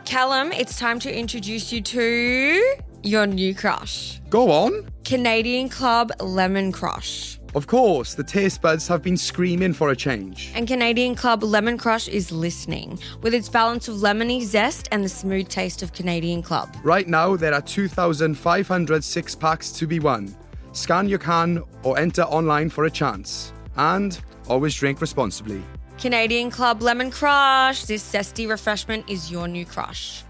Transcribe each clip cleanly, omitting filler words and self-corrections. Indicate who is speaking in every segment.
Speaker 1: Callum, it's time to introduce you to your new crush.
Speaker 2: Go on.
Speaker 1: Canadian Club Lemon Crush.
Speaker 2: Of course, the taste buds have been screaming for a change.
Speaker 1: And Canadian Club Lemon Crush is listening, with its balance of lemony zest and the smooth taste of Canadian Club.
Speaker 2: Right now, there are 2,500 six-packs to be won. Scan your can or enter online for a chance. And always drink responsibly.
Speaker 1: Canadian Club Lemon Crush. This zesty refreshment is your new crush.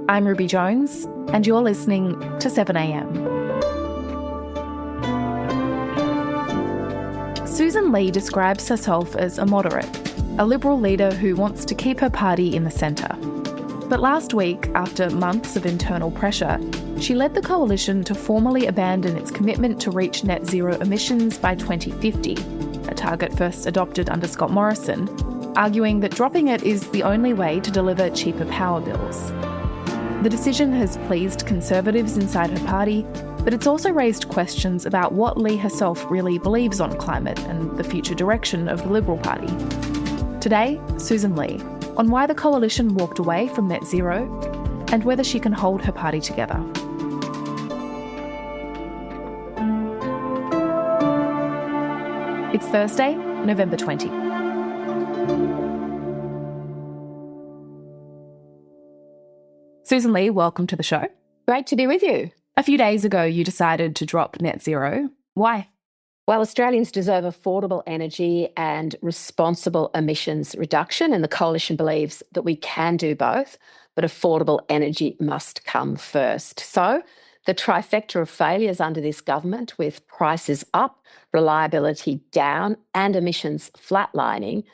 Speaker 3: I'm Ruby Jones, and you're listening to 7am. Sussan Ley describes herself as a moderate, a Liberal leader who wants to keep her party in the centre. But last week, after months of internal pressure, she led the coalition to formally abandon its commitment to reach net zero emissions by 2050, a target first adopted under Scott Morrison, arguing that dropping it is the only way to deliver cheaper power bills. The decision has pleased Conservatives inside her party, but it's also raised questions about what Ley herself really believes on climate and the future direction of the Liberal Party. Today, Sussan Ley, on why the coalition walked away from net zero and whether she can hold her party together. It's Thursday, November 20. Sussan Ley, welcome to the show.
Speaker 4: Great to be with you.
Speaker 3: A few days ago, you decided to drop net zero. Why?
Speaker 4: Well, Australians deserve affordable energy and responsible emissions reduction, and the Coalition believes that we can do both, but affordable energy must come first. So the trifecta of failures under this government, with prices up, reliability down, and emissions flatlining,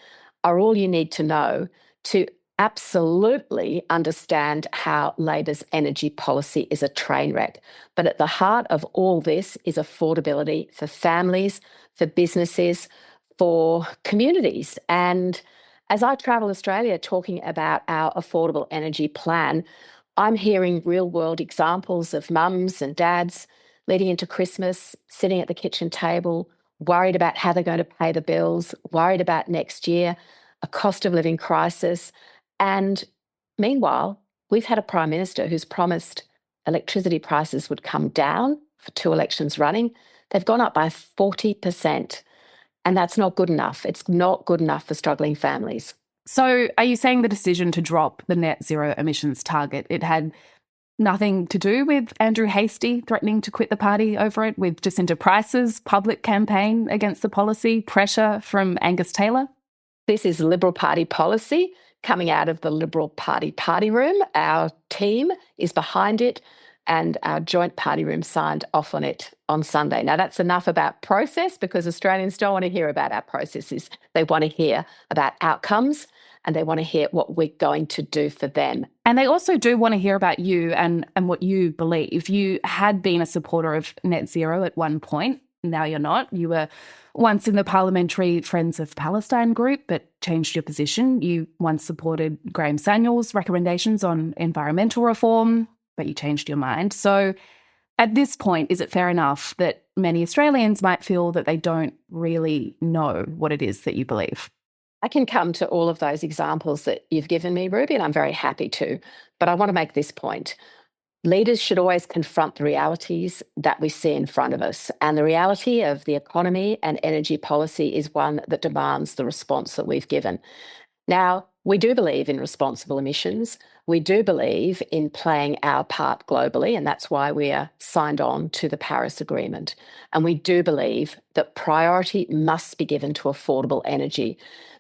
Speaker 4: are all you need to know to absolutely understand how Labor's energy policy is a train wreck. But at the heart of all this is affordability for families, for businesses, for communities. And as I travel Australia talking about our affordable energy plan, I'm hearing real-world examples of mums and dads leading into Christmas, sitting at the kitchen table, worried about how they're going to pay the bills, worried about next year, a cost of living crisis. And meanwhile, we've had a Prime Minister who's promised electricity prices would come down for 2 elections running. They've gone up by 40%, and that's not good enough. It's not good enough for struggling families.
Speaker 3: So are you saying the decision to drop the net zero emissions target, it had nothing to do with Andrew Hastie threatening to quit the party over it, with Jacinta Price's public campaign against the policy, pressure from Angus Taylor?
Speaker 4: This is Liberal Party policy coming out of the Liberal Party party room. Our team is behind it, and our joint party room signed off on it on Sunday. Now, that's enough about process, because Australians don't want to hear about our processes. They want to hear about outcomes, and they want to hear what we're going to do for them.
Speaker 3: And they also do want to hear about you and what you believe. You had been a supporter of net zero at one point. Now you're not. You were once in the Parliamentary Friends of Palestine group, but changed your position. You once supported Graham Samuel's recommendations on environmental reform, but you changed your mind. So at this point, is it fair enough that many Australians might feel that they don't really know what it is that you believe?
Speaker 4: I can come to all of those examples that you've given me, Ruby, and I'm very happy to. But I want to make this point. Leaders should always confront the realities that we see in front of us. And the reality of the economy and energy policy is one that demands the response that we've given. Now, we do believe in responsible emissions. We do believe in playing our part globally, and that's why we are signed on to the Paris Agreement. And we do believe that priority must be given to affordable energy.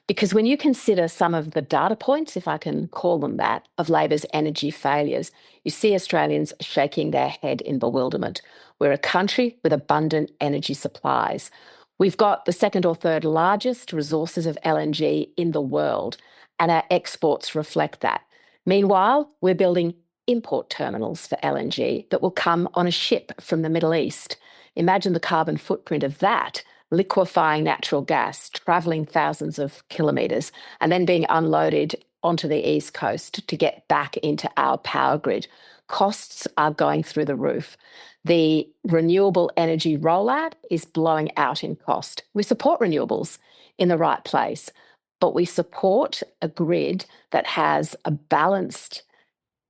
Speaker 4: Because when you consider some of the data points, if I can call them that, of Labor's energy failures, you see Australians shaking their head in bewilderment. We're a country with abundant energy supplies. We've got the second or third largest resources of LNG in the world, and our exports reflect that. Meanwhile, we're building import terminals for LNG that will come on a ship from the Middle East. Imagine the carbon footprint of that, liquefying natural gas, travelling thousands of kilometres, and then being unloaded onto the East Coast to get back into our power grid. Costs are going through the roof. The renewable energy rollout is blowing out in cost. We support renewables in the right place, but we support a grid that has a balanced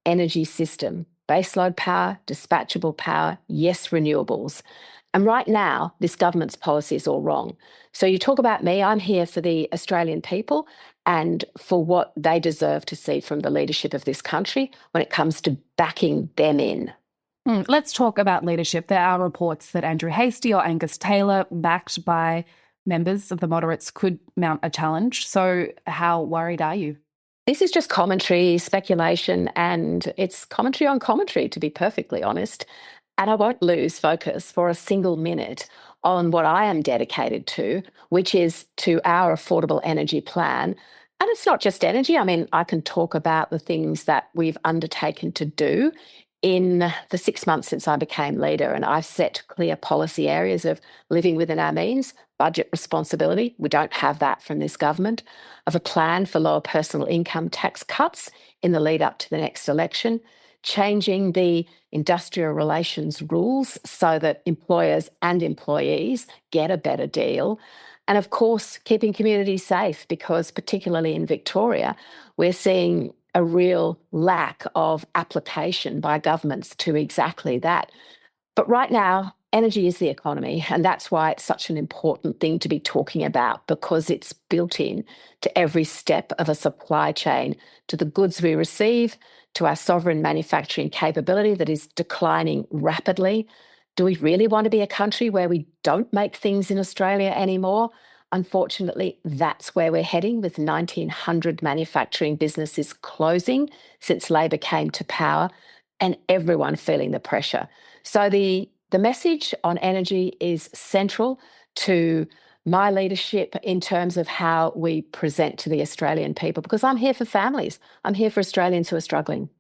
Speaker 4: energy system, baseload power, dispatchable power, yes, renewables. And right now, this government's policy is all wrong. So you talk about me, I'm here for the Australian people and for what they deserve to see from the leadership of this country when it comes to backing them in.
Speaker 3: Let's talk about leadership. There are reports that Andrew Hastie or Angus Taylor, backed by members of the moderates, could mount a challenge. So how worried are you?
Speaker 4: This is just commentary, speculation, and it's commentary on commentary, to be perfectly honest. And I won't lose focus for a single minute on what I am dedicated to, which is to our affordable energy plan. And it's not just energy. I mean, I can talk about the things that we've undertaken to do in the 6 months since I became leader. And I've set clear policy areas of living within our means, budget responsibility. We don't have that from this government, of a plan for lower personal income tax cuts in the lead up to the next election, changing the industrial relations rules so that employers and employees get a better deal. And of course, keeping communities safe, because particularly in Victoria, we're seeing a real lack of application by governments to exactly that. But right now, energy is the economy, and that's why it's such an important thing to be talking about, because it's built in to every step of a supply chain, to the goods we receive, to our sovereign manufacturing capability that is declining rapidly. Do we really want to be a country where we don't make things in Australia anymore? Unfortunately, that's where we're heading, with 1,900 manufacturing businesses closing since Labor came to power, and everyone feeling the pressure. So the message on energy is central to my leadership in terms of how we present to the Australian people, because I'm here for families. I'm here for Australians who are struggling.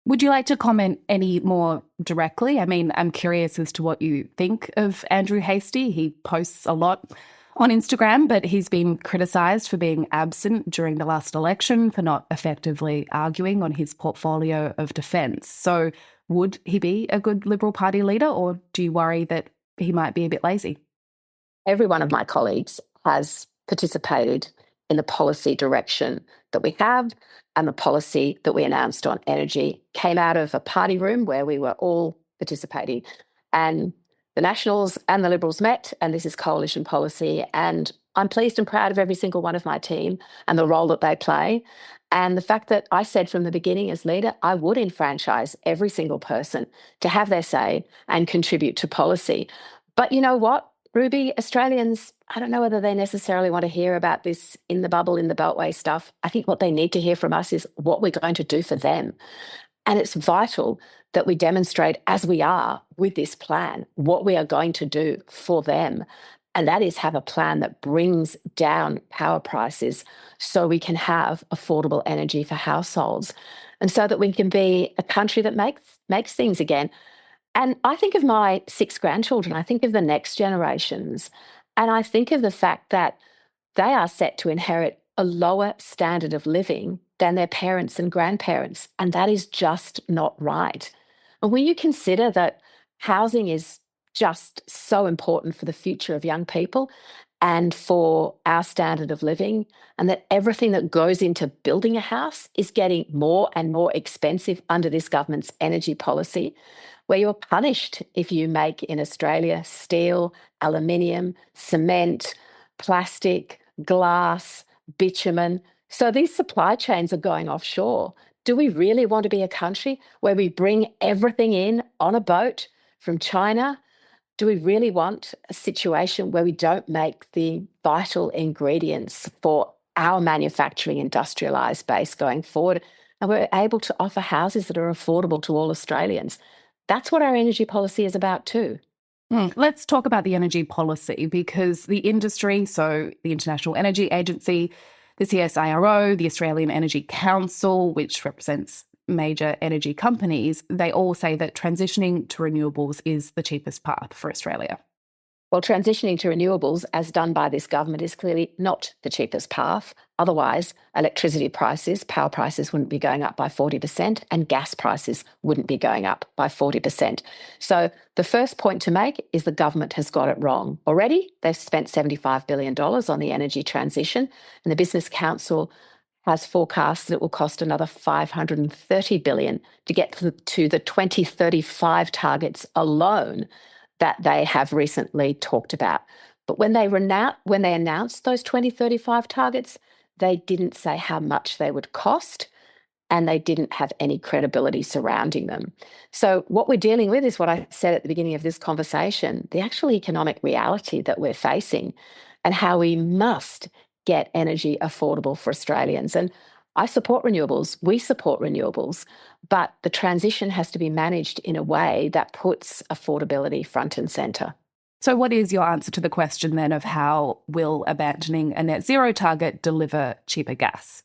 Speaker 3: Would you like to comment any more directly? I mean, I'm curious as to what you think of Andrew Hastie. He posts a lot on Instagram, but he's been criticised for being absent during the last election, for not effectively arguing on his portfolio of defence. So would he be a good Liberal Party leader, or do you worry that he might be a bit lazy?
Speaker 4: Every one of my colleagues has participated in the policy direction that we have, and the policy that we announced on energy came out of a party room where we were all participating. And the Nationals and the Liberals met, and this is coalition policy. And I'm pleased and proud of every single one of my team and the role that they play. And the fact that I said from the beginning as leader, I would enfranchise every single person to have their say and contribute to policy. But you know what, Ruby, Australians, I don't know whether they necessarily want to hear about this in the bubble, in the Beltway stuff. I think what they need to hear from us is what we're going to do for them. And it's vital that we demonstrate, as we are with this plan, what we are going to do for them. And that is have a plan that brings down power prices so we can have affordable energy for households, and so that we can be a country that makes things again. And I think of my 6 grandchildren, I think of the next generations, and I think of the fact that they are set to inherit a lower standard of living than their parents and grandparents, and that is just not right. And when you consider that housing is just so important for the future of young people and for our standard of living, and that everything that goes into building a house is getting more and more expensive under this government's energy policy, where you're punished if you make in Australia steel, aluminium, cement, plastic, glass, bitumen. So these supply chains are going offshore. Do we really want to be a country where we bring everything in on a boat from China? Do we really want a situation where we don't make the vital ingredients for our manufacturing industrialised base going forward, and we're able to offer houses that are affordable to all Australians? That's what our energy policy is about too.
Speaker 3: Let's talk about the energy policy, because the industry, so the International Energy Agency, the CSIRO, the Australian Energy Council, which represents major energy companies, they all say that transitioning to renewables is the cheapest path for Australia.
Speaker 4: Well, transitioning to renewables, as done by this government, is clearly not the cheapest path. Otherwise, electricity prices, power prices wouldn't be going up by 40%, and gas prices wouldn't be going up by 40%. So the first point to make is the government has got it wrong. Already, they've spent $75 billion on the energy transition, and the Business Council has forecast that it will cost another $530 billion to get to the 2035 targets alone that they have recently talked about. But when they announced those 2035 targets, they didn't say how much they would cost, and they didn't have any credibility surrounding them. So what we're dealing with is what I said at the beginning of this conversation, the actual economic reality that we're facing and how we must get energy affordable for Australians. And I support renewables, we support renewables, but the transition has to be managed in a way that puts affordability front and centre.
Speaker 3: So what is your answer to the question then of how will abandoning a net zero target deliver cheaper gas?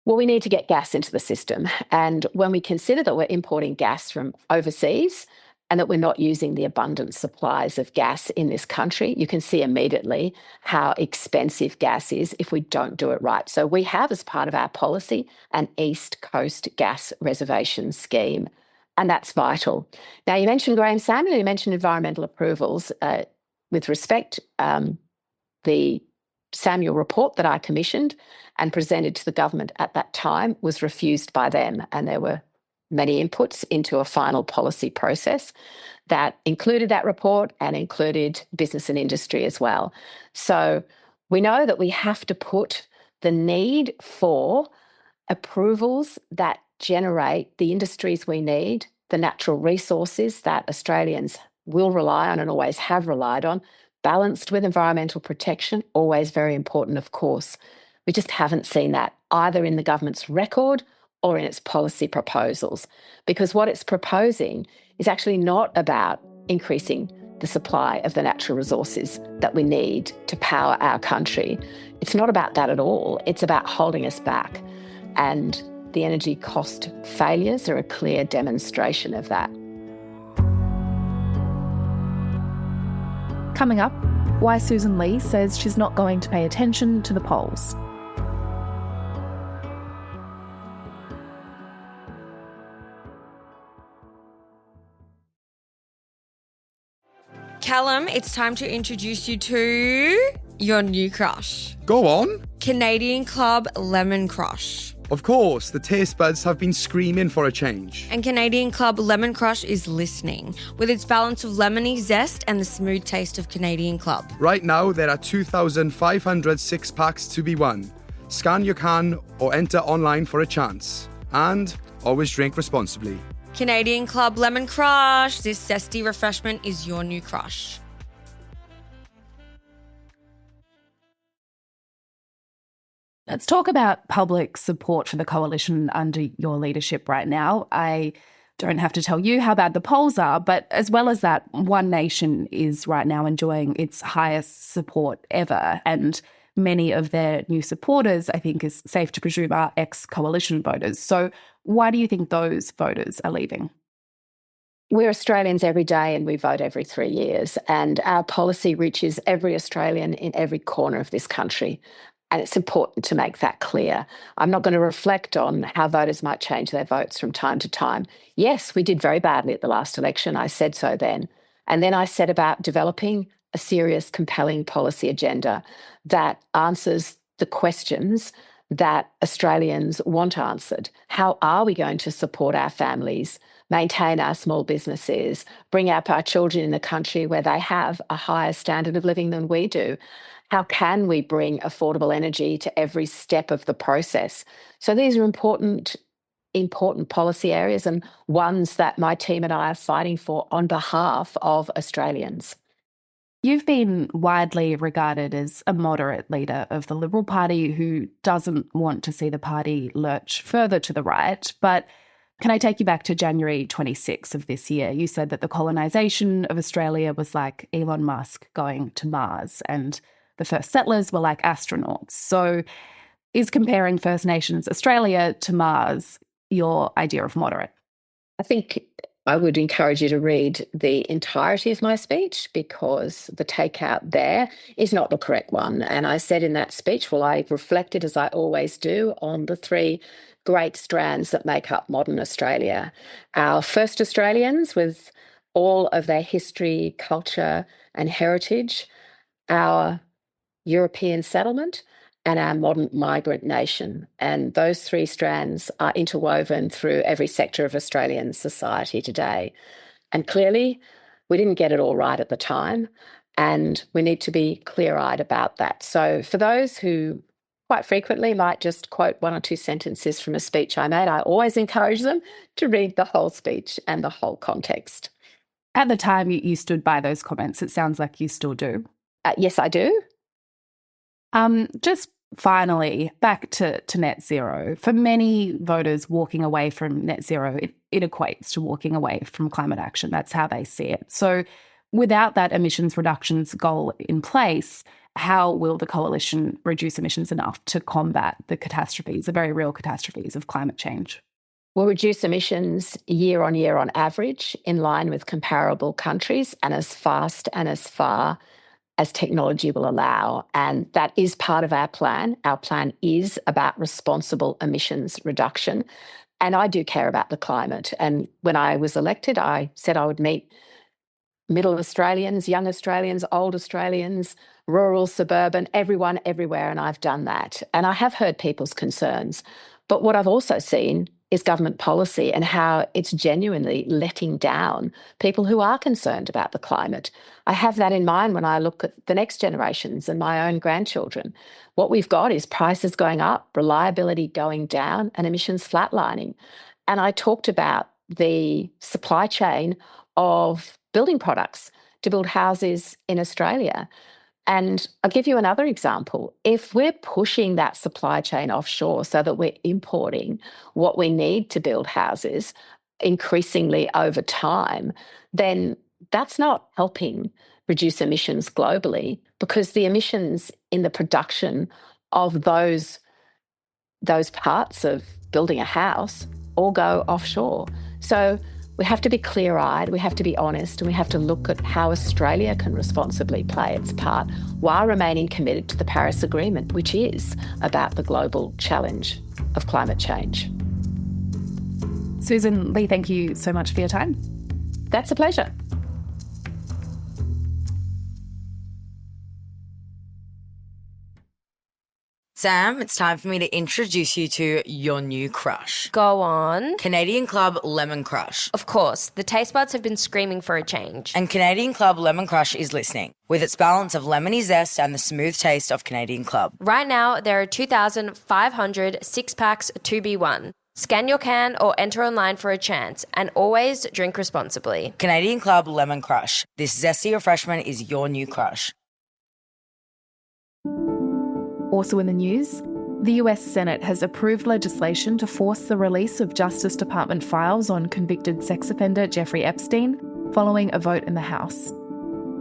Speaker 4: Well, we need to get gas into the system. And when we consider that we're importing gas from overseas and that we're not using the abundant supplies of gas in this country, you can see immediately how expensive gas is if we don't do it right. So we have, as part of our policy, an East Coast gas reservation scheme, and that's vital. Now, you mentioned Graham Samuel, you mentioned environmental approvals. With respect, the Samuel report that I commissioned and presented to the government at that time was refused by them, and there were many inputs into a final policy process that included that report and included business and industry as well. So we know that we have to put the need for approvals that generate the industries we need, the natural resources that Australians will rely on and always have relied on, balanced with environmental protection, always very important, of course. We just haven't seen that either in the government's record or in its policy proposals, because what it's proposing is actually not about increasing the supply of the natural resources that we need to power our country. It's not about that at all. It's about holding us back. And the energy cost failures are a clear demonstration of that.
Speaker 3: Coming up, why Sussan Ley says she's not going to pay attention to the polls.
Speaker 1: Callum, it's time to introduce you to your new crush.
Speaker 2: Go on.
Speaker 1: Canadian club Lemon Crush.
Speaker 2: Of course, the taste buds have been screaming for a change.
Speaker 1: And Canadian club Lemon Crush is listening, with its balance of lemony zest and the smooth taste of Canadian club.
Speaker 2: Right now, there are 2,500 six-packs to be won. Scan your can or enter online for a chance. And always drink responsibly.
Speaker 1: Canadian club Lemon Crush. This zesty refreshment is your new crush.
Speaker 3: Let's talk about public support for the coalition under your leadership right now. I don't have to tell you how bad the polls are, but as well as that, One Nation is right now enjoying its highest support ever. And many of their new supporters, I think is safe to presume, are ex-coalition voters. So why do you think those voters are leaving?
Speaker 4: We're Australians every day and we vote every 3 years, and our policy reaches every Australian in every corner of this country. And it's important to make that clear. I'm not going to reflect on how voters might change their votes from time to time. Yes, we did very badly at the last election. I said so then. And then I said about developing a serious, compelling policy agenda that answers the questions that Australians want answered. How are we going to support our families, maintain our small businesses, bring up our children in the country where they have a higher standard of living than we do? How can we bring affordable energy to every step of the process? So these are important policy areas, and ones that my team and I are fighting for on behalf of Australians.
Speaker 3: You've been widely regarded as a moderate leader of the Liberal Party who doesn't want to see the party lurch further to the right. But can I take you back to January 26 of this year? You said that the colonisation of Australia was like Elon Musk going to Mars, and the first settlers were like astronauts. So is comparing First Nations Australia to Mars your idea of moderate?
Speaker 4: I think I would encourage you to read the entirety of my speech because the takeout there is not the correct one. And I said in that speech, well, I reflected, as I always do, on the three great strands that make up modern Australia. Our first Australians with all of their history, culture and heritage, our European settlement, and our modern migrant nation. And those three strands are interwoven through every sector of Australian society today. And clearly, we didn't get it all right at the time, and we need to be clear-eyed about that. So for those who quite frequently might just quote one or two sentences from a speech I made, I always encourage them to read the whole speech and the whole context.
Speaker 3: At the time, you stood by those comments. It sounds like you still do.
Speaker 4: Yes, I do.
Speaker 3: Just finally, back to net zero. For many voters, walking away from net zero, it equates to walking away from climate action. That's how they see it. So without that emissions reductions goal in place, how will the coalition reduce emissions enough to combat the catastrophes, the very real catastrophes of climate change?
Speaker 4: We'll reduce emissions year on year on average in line with comparable countries and as fast and as far as technology will allow. And that is part of our plan. Our plan is about responsible emissions reduction. And I do care about the climate. And when I was elected, I said I would meet middle Australians, young Australians, old Australians, rural, suburban, everyone, everywhere. And I've done that. And I have heard people's concerns. But what I've also seen is government policy and how it's genuinely letting down people who are concerned about the climate. I have that in mind when I look at the next generations and my own grandchildren. What we've got is prices going up, reliability going down, and emissions flatlining. And I talked about the supply chain of building products to build houses in Australia. And I'll give you another example. If we're pushing that supply chain offshore so that we're importing what we need to build houses increasingly over time, then that's not helping reduce emissions globally because the emissions in the production of those parts of building a house all go offshore. So we have to be clear-eyed, we have to be honest, and we have to look at how Australia can responsibly play its part while remaining committed to the Paris Agreement, which is about the global challenge of climate change.
Speaker 3: Sussan Ley, thank you so much for your time.
Speaker 4: That's a pleasure.
Speaker 5: Sam, it's time for me to introduce you to your new crush.
Speaker 1: Go on.
Speaker 5: Canadian Club Lemon Crush.
Speaker 1: Of course, the taste buds have been screaming for a change.
Speaker 5: And Canadian Club Lemon Crush is listening, with its balance of lemony zest and the smooth taste of Canadian Club.
Speaker 1: Right now, there are 2,500 six-packs to be won. Scan your can or enter online for a chance, and always drink responsibly.
Speaker 5: Canadian Club Lemon Crush. This zesty refreshment is your new crush.
Speaker 3: Also in the news, the US Senate has approved legislation to force the release of Justice Department files on convicted sex offender Jeffrey Epstein following a vote in the House.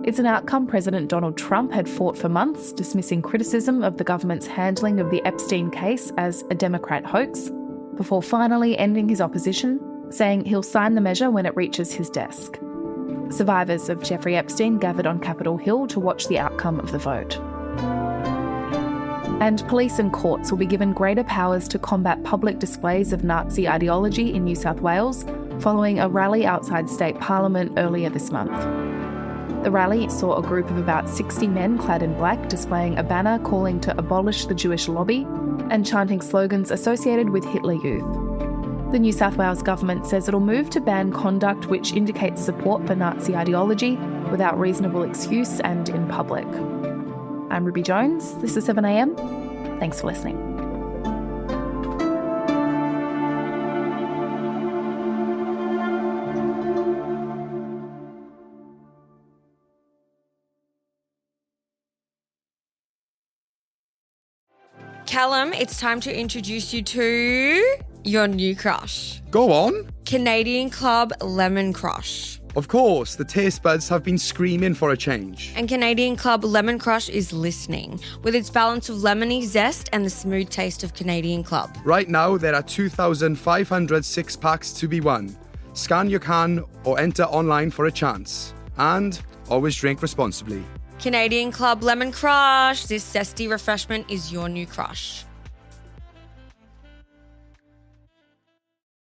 Speaker 3: It's an outcome President Donald Trump had fought for months, dismissing criticism of the government's handling of the Epstein case as a Democrat hoax, before finally ending his opposition, saying he'll sign the measure when it reaches his desk. Survivors of Jeffrey Epstein gathered on Capitol Hill to watch the outcome of the vote. And police and courts will be given greater powers to combat public displays of Nazi ideology in New South Wales following a rally outside State Parliament earlier this month. The rally saw a group of about 60 men clad in black displaying a banner calling to abolish the Jewish lobby and chanting slogans associated with Hitler Youth. The New South Wales government says it'll move to ban conduct which indicates support for Nazi ideology without reasonable excuse and in public. I'm Ruby Jones. This is 7am. Thanks for listening.
Speaker 1: Callum, it's time to introduce you to your new crush.
Speaker 2: Go on.
Speaker 1: Canadian Club Lemon Crush.
Speaker 2: Of course, the taste buds have been screaming for a change.
Speaker 1: And Canadian Club Lemon Crush is listening, with its balance of lemony zest and the smooth taste of Canadian Club.
Speaker 2: Right now, there are 2,500 six-packs to be won. Scan your can or enter online for a chance. And always drink responsibly.
Speaker 6: Canadian Club Lemon Crush. This zesty refreshment is your new crush.